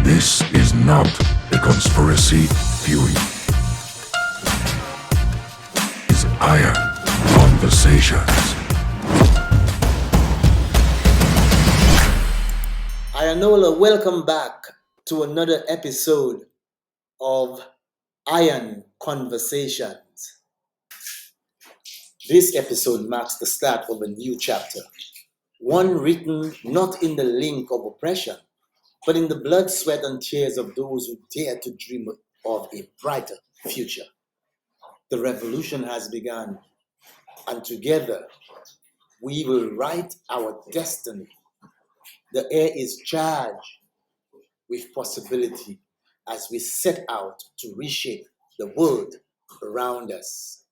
This is not a conspiracy theory. It's Iyan Conversations. Iyanola, welcome back to another episode of Iyan Conversations. This episode marks the start of a new chapter, one written not in the link of oppression, but in the blood, sweat, and tears of those who dare to dream of a brighter future. The revolution has begun, and together we will write our destiny. The air is charged with possibility as we set out to reshape the world around us.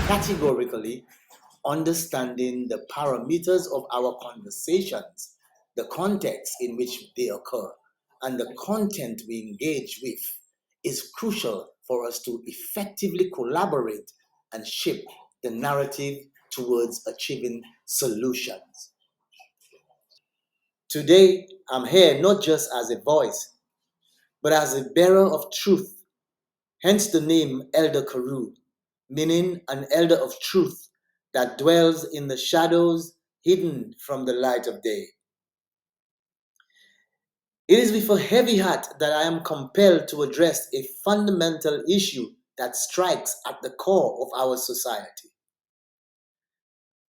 Categorically, understanding the parameters of our conversations, the context in which they occur, and the content we engage with is crucial for us to effectively collaborate and shape the narrative towards achieving solutions. Today, I'm here not just as a voice, but as a bearer of truth, hence the name Elder Karu, meaning an elder of truth that dwells in the shadows hidden from the light of day. It is with a heavy heart that I am compelled to address a fundamental issue that strikes at the core of our society.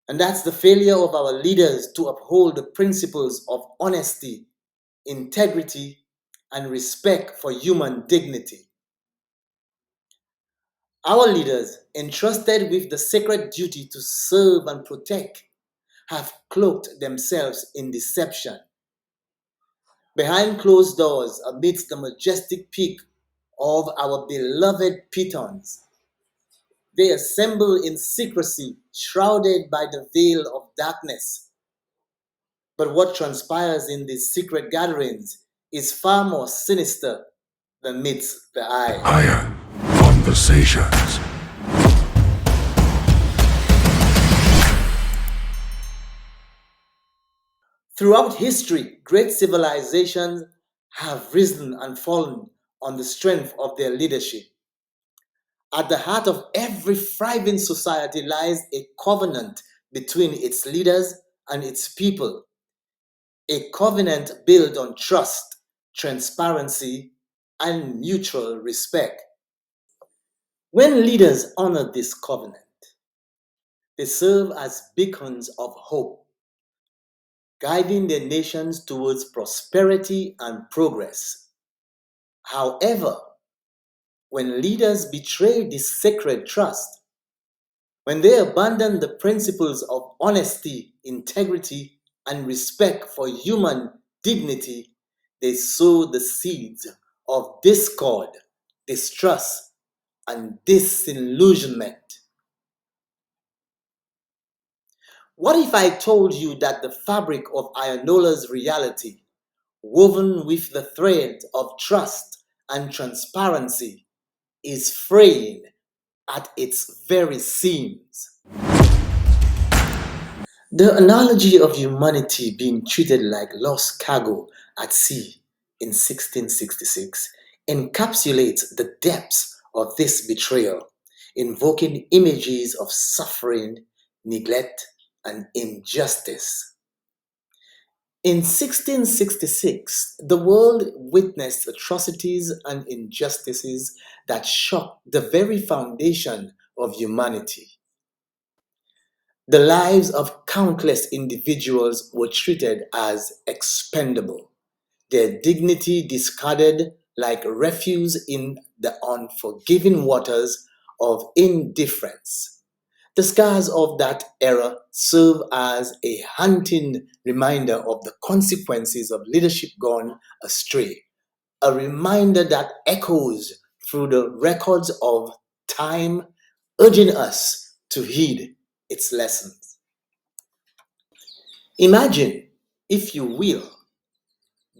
And that's the failure of our leaders to uphold the principles of honesty, integrity, and respect for human dignity. Our leaders, entrusted with the sacred duty to serve and protect, have cloaked themselves in deception. Behind closed doors, amidst the majestic peak of our beloved pitons, they assemble in secrecy, shrouded by the veil of darkness. But what transpires in these secret gatherings is far more sinister than meets the eye. Iyan Conversations. Throughout history, great civilizations have risen and fallen on the strength of their leadership. At the heart of every thriving society lies a covenant between its leaders and its people, a covenant built on trust, transparency, and mutual respect. When leaders honor this covenant, they serve as beacons of hope, guiding their nations towards prosperity and progress. However, when leaders betray this sacred trust, when they abandon the principles of honesty, integrity, and respect for human dignity, they sow the seeds of discord, distrust, and disillusionment. What if I told you that the fabric of Iyanola's reality, woven with the thread of trust and transparency, is fraying at its very seams? The analogy of humanity being treated like lost cargo at sea in 1666 encapsulates the depths of this betrayal, invoking images of suffering, neglect, and injustice. In 1666, the world witnessed atrocities and injustices that shocked the very foundation of humanity. The lives of countless individuals were treated as expendable, their dignity discarded like refuse in the unforgiving waters of indifference. The scars of that era serve as a haunting reminder of the consequences of leadership gone astray, a reminder that echoes through the records of time, urging us to heed its lessons. Imagine, if you will,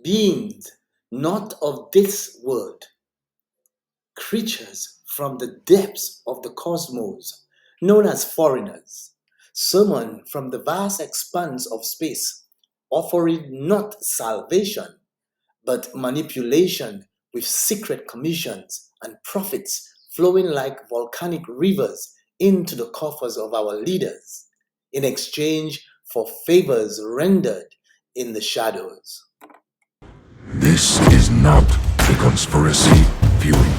beings not of this world, creatures from the depths of the cosmos, known as foreigners, summoned from the vast expanse of space, offering not salvation, but manipulation with secret commissions and profits flowing like volcanic rivers into the coffers of our leaders in exchange for favors rendered in the shadows. This is not a conspiracy theory.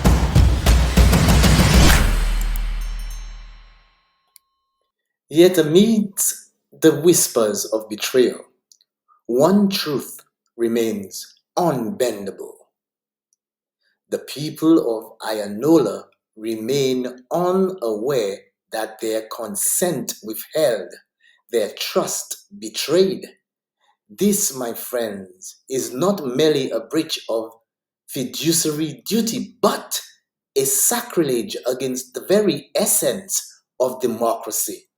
Yet amidst the whispers of betrayal, one truth remains unbendable. The people of Iyanola remain unaware that their consent withheld, their trust betrayed. This, my friends, is not merely a breach of fiduciary duty, but a sacrilege against the very essence of democracy.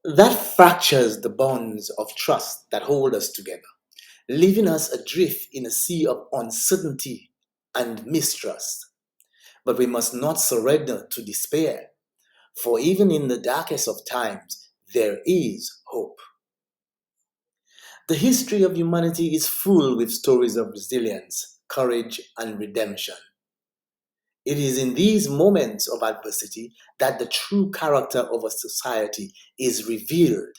That fractures the bonds of trust that hold us together, leaving us adrift in a sea of uncertainty and mistrust. But we must not surrender to despair, for even in the darkest of times, there is hope. The history of humanity is full with stories of resilience, courage, and redemption. It is in these moments of adversity that the true character of a society is revealed.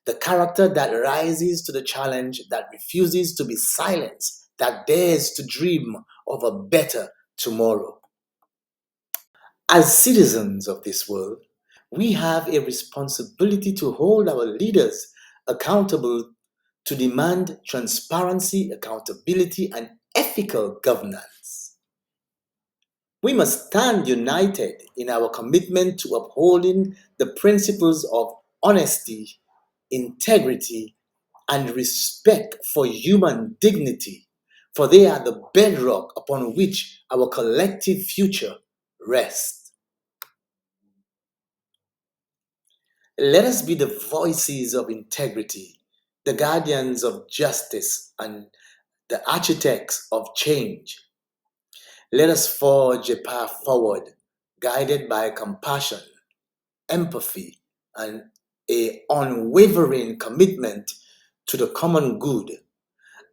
The character that rises to the challenge, that refuses to be silenced, that dares to dream of a better tomorrow. As citizens of this world, we have a responsibility to hold our leaders accountable, to demand transparency, accountability, and ethical governance. We must stand united in our commitment to upholding the principles of honesty, integrity, and respect for human dignity, for they are the bedrock upon which our collective future rests. Let us be the voices of integrity, the guardians of justice, and the architects of change. Let us forge a path forward, guided by compassion, empathy, and a unwavering commitment to the common good.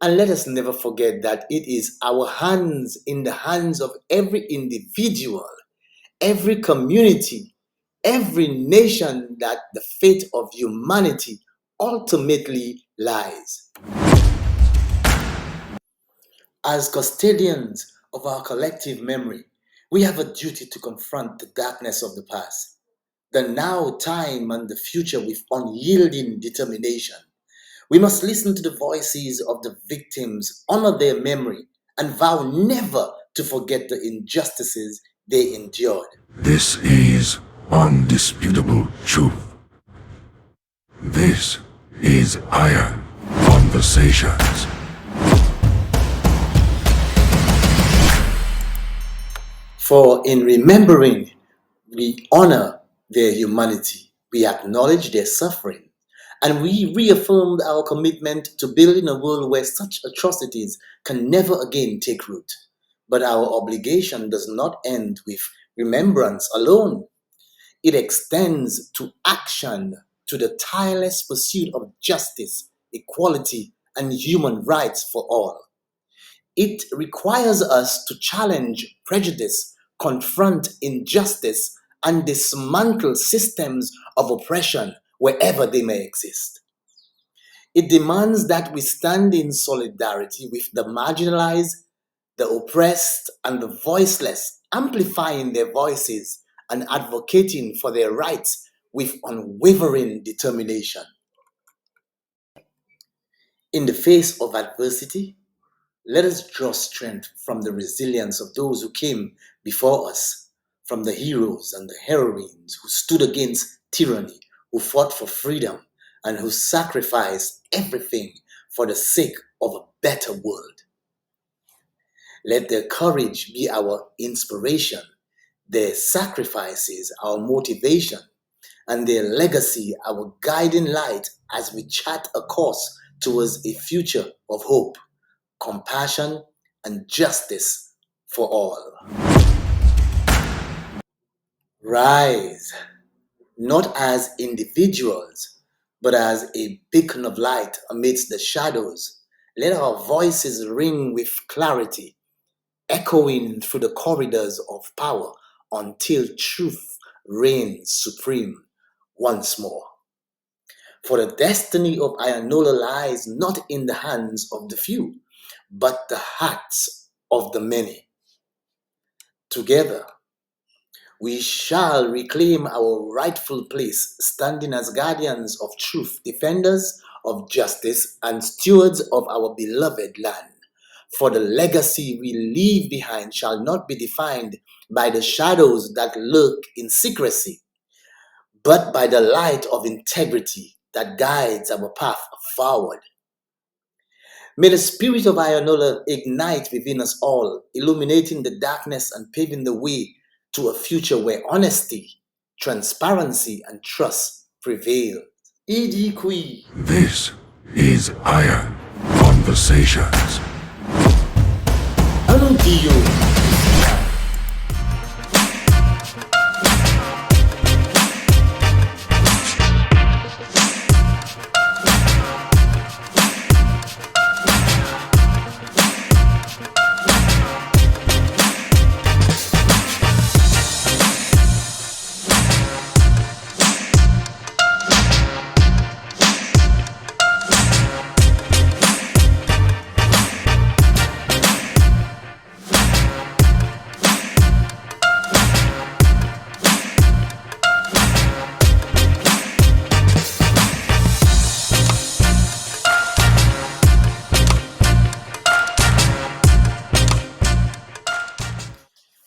And let us never forget that it is our hands in the hands of every individual, every community, every nation that the fate of humanity ultimately lies. As custodians of our collective memory, we have a duty to confront the darkness of the past, the now time and the future with unyielding determination. We must listen to the voices of the victims, honor their memory, and vow never to forget the injustices they endured. This is undisputable truth. This is Iron Conversations. For in remembering, we honor their humanity, we acknowledge their suffering, and we reaffirmed our commitment to building a world where such atrocities can never again take root. But our obligation does not end with remembrance alone. It extends to action, to the tireless pursuit of justice, equality, and human rights for all. It requires us to challenge prejudice, confront injustice, and dismantle systems of oppression wherever they may exist. It demands that we stand in solidarity with the marginalized, the oppressed, and the voiceless, amplifying their voices and advocating for their rights with unwavering determination. In the face of adversity, let us draw strength from the resilience of those who came before us, from the heroes and the heroines who stood against tyranny, who fought for freedom, and who sacrificed everything for the sake of a better world. Let their courage be our inspiration, their sacrifices our motivation, and their legacy our guiding light as we chart a course towards a future of hope, compassion, and justice for all. Rise, not as individuals, but as a beacon of light amidst the shadows. Let our voices ring with clarity, echoing through the corridors of power until truth reigns supreme once more. For the destiny of Iyanola lies not in the hands of the few, but the hearts of the many. Together, we shall reclaim our rightful place, standing as guardians of truth, defenders of justice, and stewards of our beloved land. For the legacy we leave behind shall not be defined by the shadows that lurk in secrecy, but by the light of integrity that guides our path forward. May the spirit of Iyanola ignite within us all, illuminating the darkness and paving the way to a future where honesty, transparency, and trust prevail. Idi Kui. This is Iron Conversations. Anudio.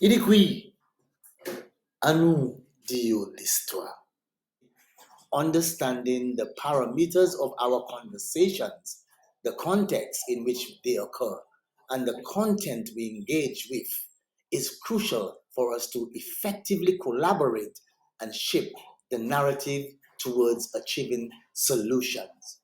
Idi Kui. Anudio l'histoire. Understanding the parameters of our conversations, the context in which they occur, and the content we engage with is crucial for us to effectively collaborate and shape the narrative towards achieving solutions.